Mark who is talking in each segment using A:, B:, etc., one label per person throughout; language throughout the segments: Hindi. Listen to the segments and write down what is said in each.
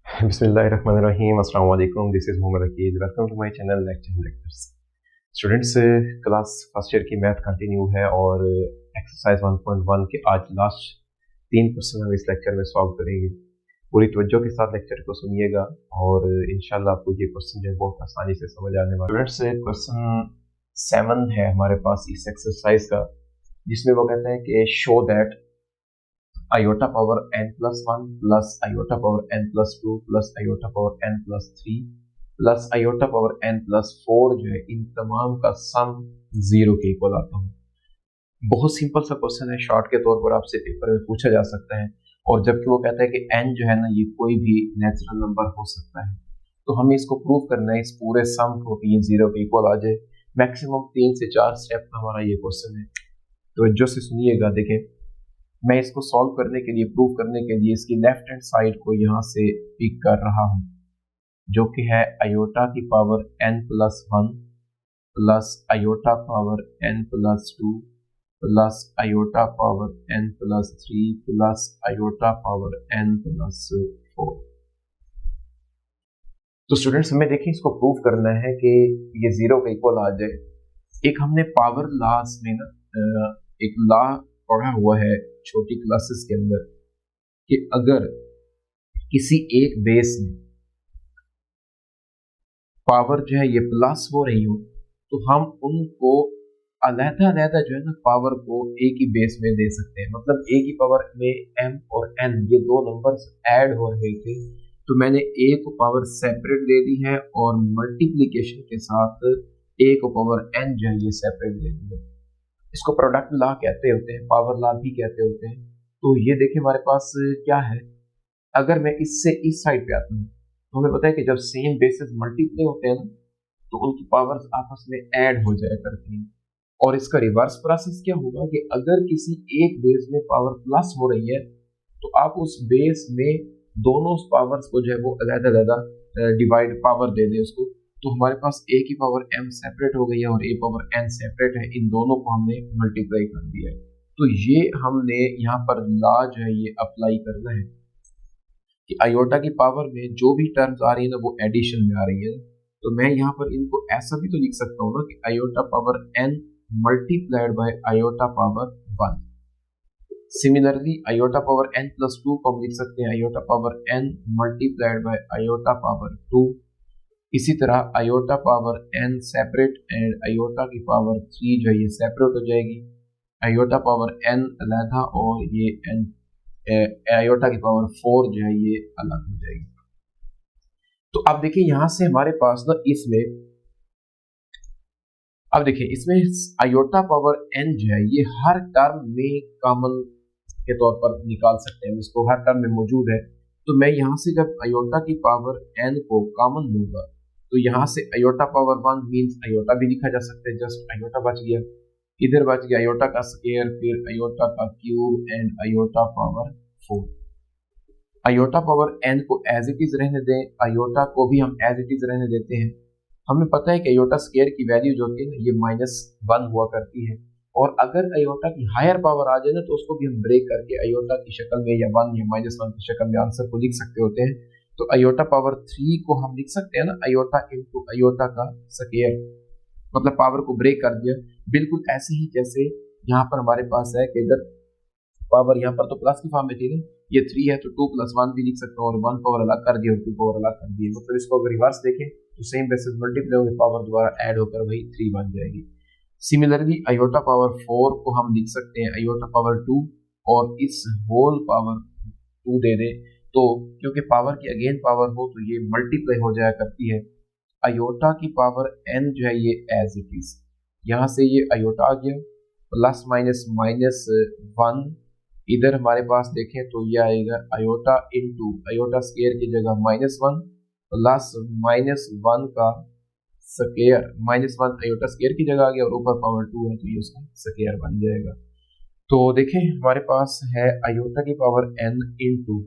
A: बिस्मिल्लाहिर्रहमानिर्रहीम। अस्सलाम वालेकुम। This is Mohammad Aqeel. Welcome to my channel lecture lectures. Students, class first year की मैथ कंटिन्यू है और एक्सरसाइज 1.1 के आज लास्ट 3 क्वेश्चन हम इस लेक्चर में सॉल्व करेंगे। पूरी तवज्जो के साथ लेक्चर को सुनिएगा और इंशाल्लाह आपको ये क्वेश्चन जो है बहुत आसानी से समझ आने वाला है। स्टूडेंट्स, क्वेश्चन 7 है हमारे पास इस एक्सरसाइज का, जिसमें वो कहते हैं कि show that iota power n plus 1 plus iota power n plus 2 plus iota power n plus 3 plus iota power n plus 4 जो है इन तमाम का सम 0 के इक्वल आता हूँ। बहुत सिंपल सा क्वेश्चन है, शॉर्ट के तौर पर आपसे पेपर में पूछा जा सकता है। और जबकि वो कहता है कि n जो है ना ये कोई भी नेचुरल नंबर हो सकता है, तो हमें इसको प्रूव करना है इस पूरे सम को कि ये 0 के इक्वल आ जाए। मैक्सिमम 3 से 4 स्टेप का हमारा ये क्वेश्चन है, तो जो से सुनिएगा। देखें, मैं इसको सॉल्व करने के लिए, प्रूव करने के लिए इसकी लेफ्ट हैंड साइड को यहाँ से पिक कर रहा हूँ, जो कि है आयोटा की power n plus 1 plus iota power n plus 2 plus iota power n plus 3 plus iota power n plus 4। तो स्टूडेंट्स, हमें देखिए इसको प्रूव करना है कि ये 0 के इक्वल आ जाए। एक हमने पावर लॉस में ना एक लॉ पढ़ा हुआ है छोटी क्लासेस के अंदर कि अगर किसी एक बेस में पावर जो है ये प्लस हो रही हो, तो हम उनको अलग-अलग जो है ना पावर को एक ही बेस में दे सकते हैं। मतलब एक ही पावर में m और n ये दो नंबर्स ऐड हो रहे थे, तो मैंने a को पावर सेपरेट दे दी है और मल्टीप्लिकेशन के साथ a को पावर n जो है ये सेपरेट दे दी है। इसको प्रोडक्ट लॉ कहते होते हैं, पावर लॉ भी कहते होते हैं। तो ये देखिए हमारे पास क्या है, अगर मैं इससे इस साइड पे आता हूँ तो हमें पता है कि जब सेम बेसिस मल्टीप्लाई होते हैं ना, तो उनकी पावर्स आपस में ऐड हो जाया करती हैं। और इसका रिवर्स प्रोसेस क्या होगा कि अगर किसी एक बेस में पावर प्लस हो रही है, तो आप उस बेस में दोनों पावर्स को जो है वो अलग-अलग डिवाइड पावर दे दें उसको, तो हमारे पास a की पावर m सेपरेट हो गई है और a पावर n सेपरेट है। इन दोनों को हमने मल्टीप्लाई कर दिया है। तो ये हमने यहाँ पर लॉ जो है ये अप्लाई करना है कि आयोटा की पावर में जो भी टर्म्स आ रही है ना वो एडिशन में आ रही है। तो मैं यहाँ पर इनको ऐसा भी तो लिख सकता हूँ ना कि iota power n multiplied by iota power 1। Similarly iota power n plus 2 को हम लिख सकते हैं iota power n multiplied by iota power 2। इसी तरह iota power n separate and iota की पावर 3 जो है ये सेपरेट हो जाएगी। आयोटा पावर n अलग और ये n आयोटा की पावर 4 जो है ये अलग हो जाएगी। तो अब देखिए यहाँ से हमारे पास ना इसमें, अब देखिए इसमें आयोटा पावर n जो है ये हर टर्म में कॉमन के तौर पर निकाल सकते हैं, इसको हर टर्म में मौजूद है। तो मैं यहाँ से जब आयोटा की पावर n को कॉमन लूंगा, तो यहाँ से आयोटा पावर 1 मीन्स आयोटा भी लिखा जा सकता है, जस्ट आयोटा बच गया। इधर बच गया आयोटा का स्क्वायर, फिर आयोटा का cube and iota power 4। Iota power n को एज इट इज रहने दें, आयोटा को भी हम एज इट इज रहने देते हैं। हमें पता है कि आयोटा स्क्वायर की वैल्यू जो होती है ना ये -1 हुआ करती है, और अगर आयोटा की हायर पावर आ जाए ना तो उसको भी हम ब्रेक करके आयोटा की शक्ल में या 1 या -1 की शक्ल में आंसर को लिख सकते होते हैं। तो आयोटा पावर 3 को हम लिख सकते हैं ना आयोटा इनटू आयोटा का स्क्वायर, मतलब पावर को ब्रेक कर दिया। बिल्कुल ऐसे ही जैसे यहाँ पर हमारे पास है कि अगर पावर यहाँ पर तो प्लस की फॉर्म में थी ना, ये 3 है तो 2 + 1 भी लिख सकते हो और 1 पावर अलग कर दिया और 2 पावर अलग कर दिया। मतलब इसको अगर रिवर्स देखें तो सेम बेसिस मल्टीप्लाई होकर पावर दोबारा ऐड होकर वही 3 बन जाएगी। सिमिलरली आयोटा पावर 4 को हम लिख सकते हैं आयोटा पावर 2 और इस होल पावर 2 दे दें, तो क्योंकि पावर की अगेन पावर हो तो ये मल्टीप्लाई हो जाया करती है। आयोटा की पावर n जो है ये एज इट इज, यहाँ से ये आयोटा आ गया प्लस माइनस -1। इधर हमारे पास देखें तो ये आएगा आयोटा इनटू आयोटा स्क्वायर की जगह -1 प्लस -1 का स्क्वायर, -1 आयोटा स्क्वायर की जगह आ गया और ऊपर पावर 2 है तो ये उसका स्क्वायर बन जाएगा। तो देखें हमारे पास है आयोटा की power n into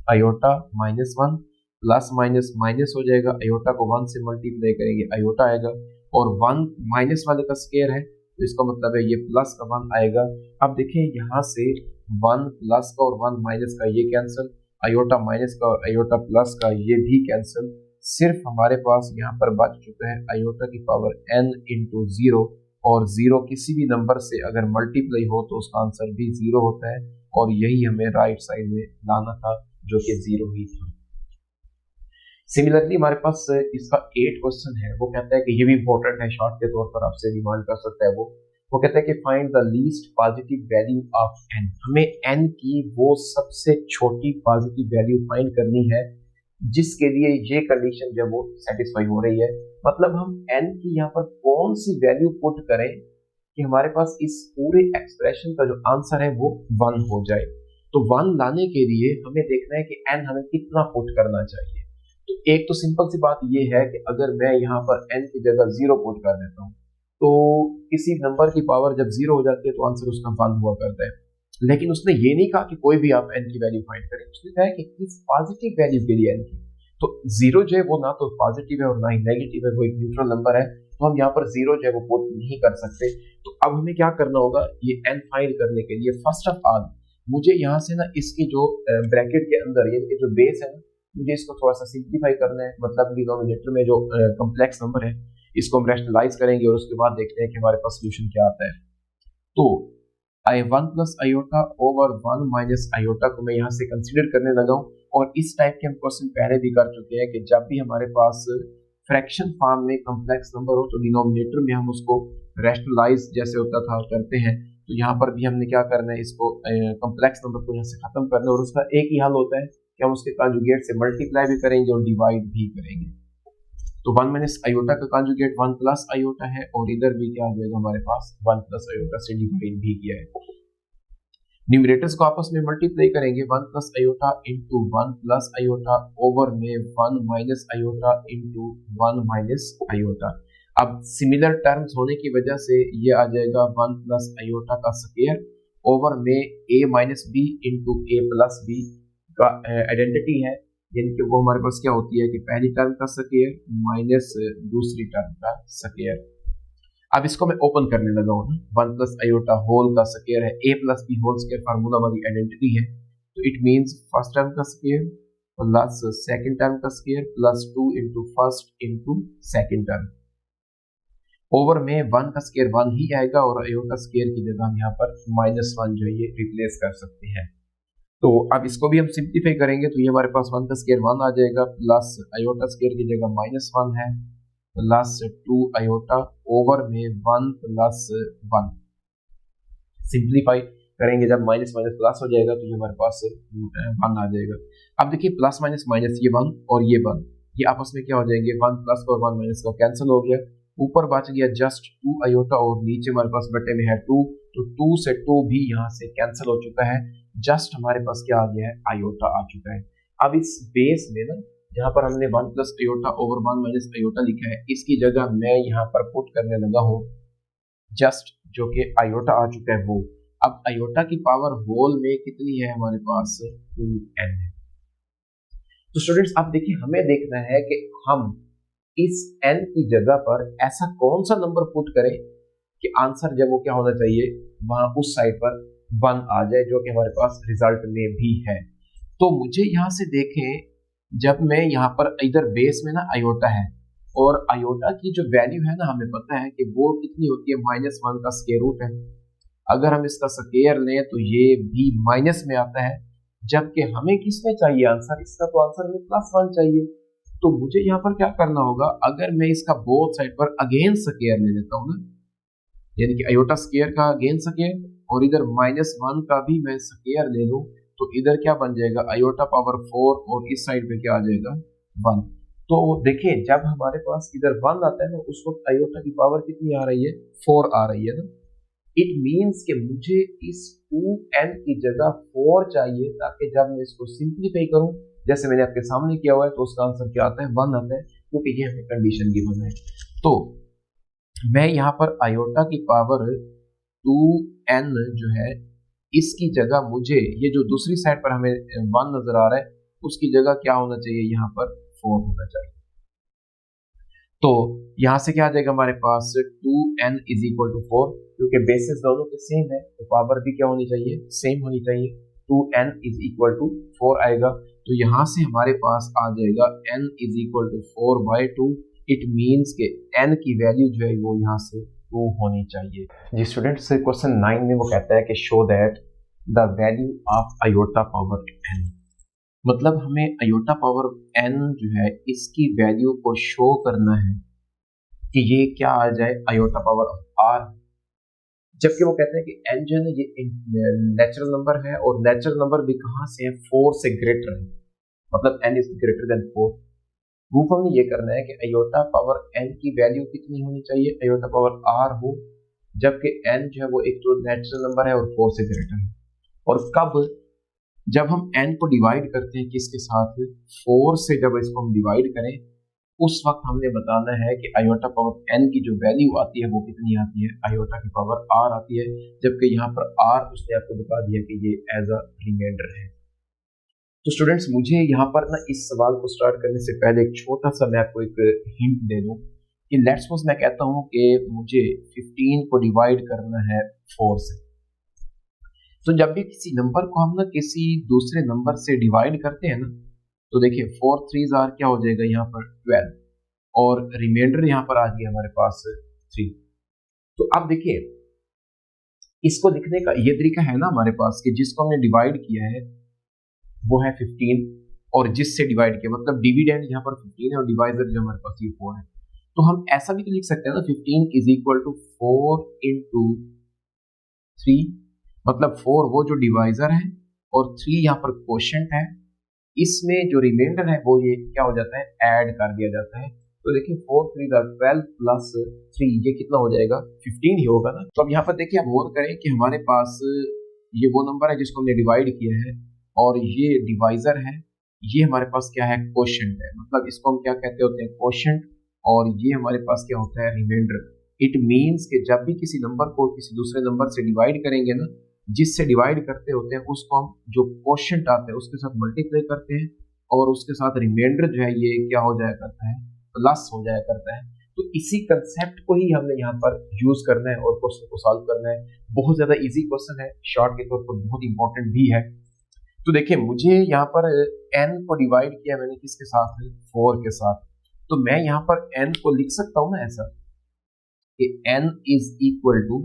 A: iota -1 plus minus minus हो जाएगा, आयोटा को 1 से मल्टीप्लाई करेंगे आयोटा आएगा, और 1 माइनस वाले का स्क्वायर है तो इसका मतलब है ये प्लस का 1 आएगा। अब देखें यहाँ से 1 प्लस का और 1 माइनस का ये कैंसिल, आयोटा माइनस का और आयोटा प्लस का ये भी कैंसिल, सिर्फ हमारे पास यहाँ पर बच चुका है आयोटा की पावर n इंटू जीरो, और जीरो किसी भी नंबर से अगर मल्टीप्लाई हो तो उसका आंसर भी जीरो होता है, और यही हमें राइट साइड में लाना था जो कि जीरो ही था। सिमिलरली हमारे पास इसका 8 क्वेश्चन है, वो कहता है कि ये भी इंपॉर्टेंट है, शॉर्ट के तौर पर आपसे डिमांड कर सकता है वो कहता है कि find the least positive value of n। हमें n की वो सबसे छोटी पॉजिटिव वैल्यू फाइंड करनी है जिसके लिए ये कंडीशन जब वो सेटिस्फाई हो रही है। मतलब हम n की यहाँ पर कौन सी वैल्यू पुट करें कि हमारे पास इस पूरे एक्सप्रेशन का जो आंसर है वो 1 हो जाए। तो 1 लाने के लिए हमें देखना है कि n हमें कितना पुट करना चाहिए। तो एक तो सिंपल सी बात ये है कि अगर मैं यहाँ पर n की जगह 0 पुट कर देता हूँ तो किसी नंबर की पावर जब 0 हो जाती है तो आंसर उसका 1 हुआ करता है। लेकिन उसने ये नहीं कहा कि कोई भी आप n की वैल्यू फाइंड करें, उसने कहा कि किस पॉजिटिव वैल्यू के लिए n की। तो 0 जो है वो ना तो पॉजिटिव है और ना ही नेगेटिव है, वो एक न्यूट्रल नंबर है, तो हम यहाँ पर 0 जो है वो पुट नहीं कर सकते। तो अब हमें क्या करना होगा, ये n फाइंड करने के लिए फर्स्ट ऑफ ऑल मुझे यहाँ से ना इसकी जो ब्रैकेट के अंदर यानी कि जो बेस है ना, मुझे इसको थोड़ा सा सिंप्लीफाई करना है। मतलब डिनोमिनेटर में जो कॉम्प्लेक्स नंबर है इसको हम रैशनलाइज करेंगे और उसके बाद देखते हैं कि हमारे पास सोल्यूशन क्या आता है। तो i1 plus iota over 1 minus iota को मैं यहाँ से कंसीडर करने लगा हूँ, और इस टाइप के हम क्वेश्चन पहले भी कर चुके हैं कि जब भी हमारे पास फ्रैक्शन फॉर्म में कॉम्प्लेक्स नंबर हो तो डिनोमिनेटर में हम उसको रैशनलाइज जैसे होता था करते हैं। तो यहाँ पर भी हमने क्या करना है, इसको कॉम्प्लेक्स नंबर को यहाँ से खत्म करना है, और उसका एक ही हल होता है कि हम उसके कॉन्जुगेट से मल्टीप्लाई भी करेंगे और डिवाइड भी करेंगे। तो 1 माइनस आयोटा का कॉन्जुगेट 1 प्लस आयोटा है, और इधर भी क्या आ जाएगा हमारे पास 1 प्लस आयोटा से डिवाइड भी किया है। न्यूमरेटर्स को आपस में मल्टीप्लाई करेंगे, 1 plus iota into 1 plus iota over में 1 minus iota into 1 minus iota. अब सिमिलर टर्म्स होने की वजह से ये आ जाएगा 1 प्लस आयोटा का स्क्वायर ओवर में a minus B into a plus B का आइडेंटिटी है, यानी कि वो हमारे पास क्या होती है कि पहली टर्म का स्क्वायर माइनस दूसरी टर्म का स्क्वायर। अब इसको मैं ओपन करने लगा हूँ, 1 प्लस आयोटा होल का स्क्वायर है a plus B whole square, formula वाली आइडेंटिटी है। तो इट मींस फर्स्ट टर्म का स्क्वायर प्लस सेकंड टर्म का square plus 2 into first into second term over में 1 का स्क्वायर 1 ही आएगा, और आयोटा स्क्वायर की जगह हम यहाँ पर -1 जो है ये रिप्लेस कर सकते हैं। तो अब इसको भी हम सिंप्लीफाई करेंगे तो ये हमारे पास 1 का स्क्वायर 1 आ जाएगा, प्लस आयोटा स्क्वायर की जगह -1 है, प्लस 2 आयोटा ओवर में 1 प्लस 1। सिंप्लीफाई करेंगे जब माइनस माइनस प्लस हो जाएगा तो ये हमारे पास 1 आ जाएगा। अब देखिए प्लस माइनस माइनस ये 1 और ये 1 ये आपस में क्या हो जाएंगे, 1 प्लस और 1 माइनस का कैंसिल हो गया, ऊपर बच गया जस्ट 2 आयोटा और नीचे हमारे पास बटे में है 2, तो 2 से 2 भी यहाँ से कैंसिल हो चुका है, जस्ट हमारे पास क्या आ गया है, आयोटा आ चुका है। अब इस बेस में ना जहाँ पर हमने 1 plus iota over 1 minus iota लिखा है, इसकी जगह मैं यहाँ पर पुट करने लगा हूँ जस्ट जो कि आयोटा आ चुका है वो। अब आयोटा की पावर होल में कितनी है हमारे पास, 2n है। तो स्टूडेंट्स आप देखिए हमें देखना है कि हम इस n की जगह पर ऐसा कौन सा नंबर पुट करें कि आंसर जब वो क्या होना चाहिए, वहां उस साइड पर 1 आ जाए, जो कि हमारे पास रिजल्ट में भी है। तो मुझे यहाँ से देखें, जब मैं यहाँ पर इधर बेस में ना आयोटा है, और आयोटा की जो वैल्यू है ना हमें पता है कि वो कितनी होती है, -1 का स्क्वायर रूट है। अगर हम इसका स्क्वायर लें तो ये भी माइनस में आता है, जबकि हमें किसमें चाहिए आंसर, इसका तो आंसर हमें +1 चाहिए। तो मुझे यहाँ पर क्या करना होगा, अगर मैं इसका बोथ साइड पर अगेन स्क्वायर ले लेता हूँ ना, यानी कि आयोटा स्क्वायर का अगेन स्क्वायर, और इधर -1 का भी मैं स्क्वायर ले लूँ, तो इधर क्या बन जाएगा, आयोटा पावर 4, और इस साइड पे क्या आ जाएगा 1। तो देखिए जब हमारे पास इधर 1 आता है ना, उस वक्त आयोटा की पावर कितनी आ रही है, 4 आ रही है ना। इट मीन्स कि मुझे इस 2n की जगह 4 चाहिए, ताकि जब मैं इसको सिंप्लीफाई करूं जैसे मैंने आपके सामने किया हुआ है तो उसका आंसर क्या आता है, 1 आता है, क्योंकि ये हमें कंडीशन गिवन है। तो मैं यहाँ पर आयोटा की पावर 2n जो है इसकी जगह मुझे ये जो दूसरी साइड पर हमें 1 नजर आ रहा है उसकी जगह क्या होना चाहिए, यहाँ पर 4 होना चाहिए। तो यहाँ से क्या आ जाएगा हमारे पास 2n इज इक्वल टू 4, क्योंकि बेसिस दोनों के सेम है तो पावर भी क्या होनी चाहिए, सेम होनी चाहिए। 2n इज इक्वल टू 4 आएगा। तो यहाँ से हमारे पास आ जाएगा n is equal to 4/2। It means के n की वैल्यू जो है वो यहाँ से 2 होनी चाहिए। जी स्टूडेंट्स, क्वेश्चन 9 में वो कहता है कि show that the value of iota power n, मतलब हमें आयोटा पावर n जो है इसकी वैल्यू को शो करना है कि ये क्या आ जाए, आयोटा पावर r। जबकि वो कहते हैं कि n जो है ना ये नेचुरल नंबर है, और नेचुरल नंबर भी कहाँ से है, 4 से ग्रेटर है, मतलब n is greater than 4। Proof हमें ये करना है कि आयोटा पावर n की वैल्यू कितनी होनी चाहिए, आयोटा पावर r हो, जबकि n जो है वो एक तो नेचुरल नंबर है और 4 से ग्रेटर है। और कब, जब हम n को डिवाइड करते हैं किसके साथ, 4 से जब इसको हम डिवाइड करें उस वक्त हमने बताना है कि आयोटा पावर n की जो वैल्यू आती है वो कितनी आती है, आयोटा की पावर r आती है। जबकि यहाँ पर r उसने आपको बता दिया कि ये एज अ रिमाइंडर है। तो स्टूडेंट्स, मुझे यहाँ पर ना इस सवाल को स्टार्ट करने से पहले एक छोटा सा मैं आपको एक हिंट दे दूं कि लेट्स सपोज मैं कहता हूँ कि मुझे 15 को डिवाइड करना है 4 से। तो जब भी किसी नंबर को हम ना किसी दूसरे नंबर से डिवाइड करते हैं ना, तो देखिए 4 3 आर क्या हो जाएगा यहाँ पर 12, और रिमाइंडर यहाँ पर आ गया हमारे पास 3। तो अब देखिए इसको लिखने का ये तरीका है ना हमारे पास कि जिसको हमने डिवाइड किया है वो है 15, और जिससे डिवाइड किया मतलब डिविडेंड यहाँ पर 15 है और डिवाइजर जो हमारे पास ये 4 है। तो हम ऐसा भी तो लिख सकते हैं ना, 15 इज इक्वल टू 4 इंटू 3, मतलब 4 वो जो डिवाइजर है और 3 यहाँ पर क्वोशंट है, इसमें जो रिमाइंडर है वो ये क्या हो जाता है, ऐड कर दिया जाता है। तो देखिए 4 3 12 प्लस 3 ये कितना हो जाएगा, 15 ही होगा ना। तो अब यहाँ पर देखिए आप गौर करें कि हमारे पास ये वो नंबर है जिसको हमने डिवाइड किया है, और ये डिवाइजर है, ये हमारे पास क्या है, क्वोशंट है, मतलब इसको हम क्या कहते होते हैं, क्वोशंट, और ये हमारे पास क्या होता है, रिमाइंडर। इट मीन्स कि जब भी किसी नंबर को किसी दूसरे नंबर से डिवाइड करेंगे ना, जिससे डिवाइड करते होते हैं उसको हम जो क्वोशंट आते हैं उसके साथ मल्टीप्लाई करते हैं, और उसके साथ रिमाइंडर जो है ये क्या हो जाया करता है, प्लस हो जाया करता है। तो इसी कंसेप्ट को ही हमने यहाँ पर यूज करना है और क्वेश्चन को सॉल्व करना है। बहुत ज्यादा इजी क्वेश्चन है, शॉर्ट के तौर पर बहुत इंपॉर्टेंट भी है। तो देखिए मुझे यहाँ पर n को डिवाइड किया मैंने किसके साथ, 4 के साथ। तो मैं यहाँ पर n को लिख सकता हूँ ना ऐसा कि n इज इक्वल टू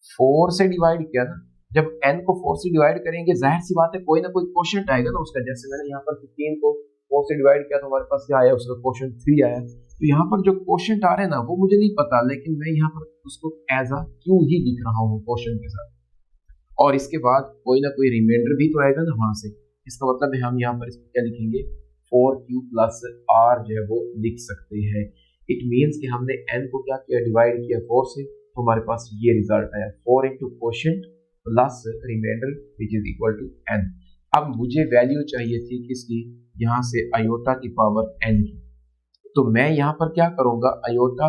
A: 4 से डिवाइड किया ना, जब n को 4 से डिवाइड करेंगे जाहिर सी बात है कोई ना कोई क्वोशंट आएगा ना उसका। जैसे मैंने यहाँ पर 15 को 4 से डिवाइड किया तो हमारे पास क्या आया, उसका क्वोशंट 3 आया। तो यहाँ पर जो क्वोशंट आ रहे हैं ना वो मुझे नहीं पता, लेकिन मैं यहाँ पर उसको एज अ क्यू ही लिख रहा हूँ क्वोशंट के साथ, और इसके बाद कोई ना कोई रिमाइंडर भी तो आएगा ना वहां से। इसका मतलब है हम यहाँ पर इसको क्या लिखेंगे, 4q प्लस r जो है वो लिख सकते हैं। इट मीन्स कि हमने n को क्या किया, डिवाइड किया 4 से, तो हमारे पास ये रिजल्ट आया 4 into quotient plus reminder which is equal to n। अब मुझे वैल्यू चाहिए थी किसकी, यहाँ से आयोटा की पावर n की। तो मैं यहाँ पर क्या करूंगा, आयोटा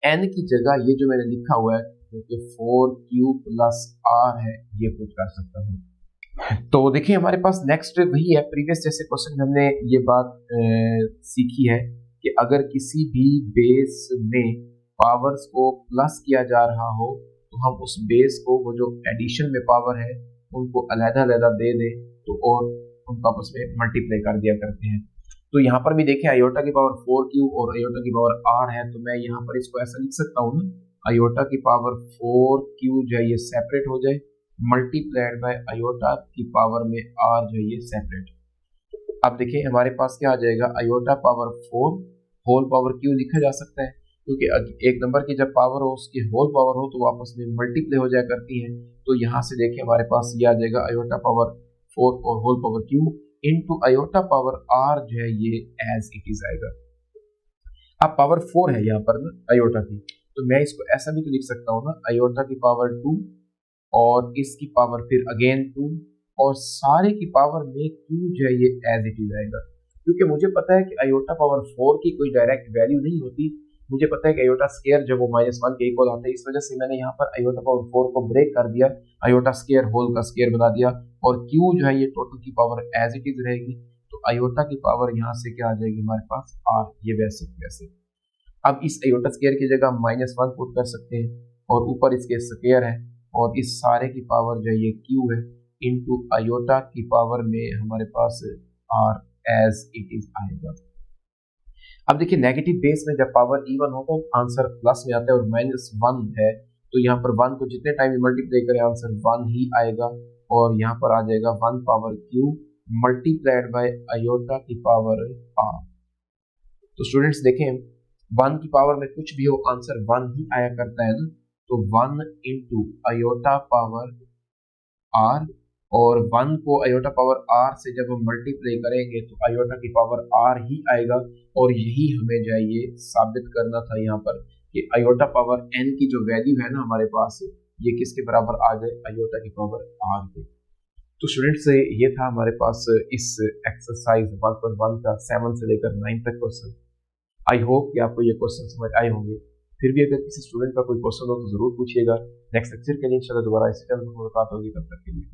A: n की जगह ये जो मैंने लिखा हुआ है क्योंकि 4q प्लस r है ये पुट कर सकता हूँ। तो देखिए हमारे पास नेक्स्ट वही है, प्रीवियस जैसे क्वेश्चन में हमने ये बात सीखी है कि अगर किसी भी बेस में पावर्स को प्लस किया जा रहा हो तो हम उस बेस को वो जो एडिशन में पावर है उनको अलग-अलग दे दें तो और उनको आपस में मल्टीप्लाई कर दिया करते हैं। तो यहाँ पर भी देखें आयोटा की पावर 4q और आयोटा की पावर r है, तो मैं यहाँ पर इसको ऐसा लिख सकता हूँ ना, आयोटा की पावर 4q जो है ये सेपरेट हो जाए मल्टीप्लाइड बाय आयोटा की पावर में r जो है ये सेपरेट। अब देखिए हमारे पास क्या आ जाएगा, iota power 4 whole power q लिखा जा सकता है क्योंकि एक नंबर की जब पावर हो उसकी होल पावर हो तो वो आपस में मल्टीप्लाई हो जाया करती है। तो यहाँ से देखिए हमारे पास ये आ जाएगा आयोटा पावर 4 और whole power q into iota power r जो है ये एज इट इज आएगा। अब पावर 4 है यहाँ पर ना आयोटा की, तो मैं इसको ऐसा भी तो लिख सकता हूँ ना, आयोटा की पावर 2 और इसकी पावर फिर अगेन 2 और सारे की पावर में q जो है ये एज इट इज आएगा। क्योंकि मुझे पता है कि आयोटा पावर 4 की कोई डायरेक्ट वैल्यू नहीं होती, मुझे पता है कि आयोटा स्केयर जब वो -1 के इक्वल आता है, इस वजह से मैंने यहाँ पर आयोटा पावर 4 को ब्रेक कर दिया, आयोटा स्केयर होल का स्केयर बना दिया, और q जो है ये टोटल की पावर एज इट इज रहेगी। तो आयोटा की पावर यहाँ से क्या आ जाएगी हमारे पास r, ये वैसे। अब इस आयोटा स्केयर की जगह हम -1 पुट कर सकते हैं और ऊपर इसके स्केयर है और इस सारे की पावर जो है ये q है। इंटू आयोटा की पावर में हमारे पास आर एज इट इज आएगा। अब देखिए नेगेटिव बेस में जब पावर इवन हो तो आंसर प्लस में आता है और -1 है तो यहाँ पर 1 को जितने टाइम मल्टीप्लाई करें आंसर 1 ही आएगा और यहाँ पर आ जाएगा 1 power Q multiplied by iota की पावर आर। तो स्टूडेंट्स देखें 1 की पावर में कुछ भी हो आंसर 1 ही आया करता है ना, तो 1 इंटू आयोटा पावर आर और 1 को आयोटा पावर आर से जब हम मल्टीप्लाई करेंगे तो आयोटा की पावर आर ही आएगा और यही हमें जाइए साबित करना था यहाँ पर कि आयोटा पावर एन की जो वैल्यू है ना हमारे पास ये किसके बराबर आ जाए आयोटा की पावर आर के। तो स्टूडेंट्स ये था हमारे पास इस एक्सरसाइज 1.1 का 7 से लेकर 9 तक क्वेश्चन। आई होप कि आपको ये क्वेश्चन समझ आए होंगे। फिर भी अगर किसी स्टूडेंट का कोई क्वेश्चन हो तो जरूर पूछिएगा। नेक्स्ट लेक्चर के लिए इंशाल्लाह दोबारा इसी चैनल पर मुलाकात होगी, तब तक के लिए।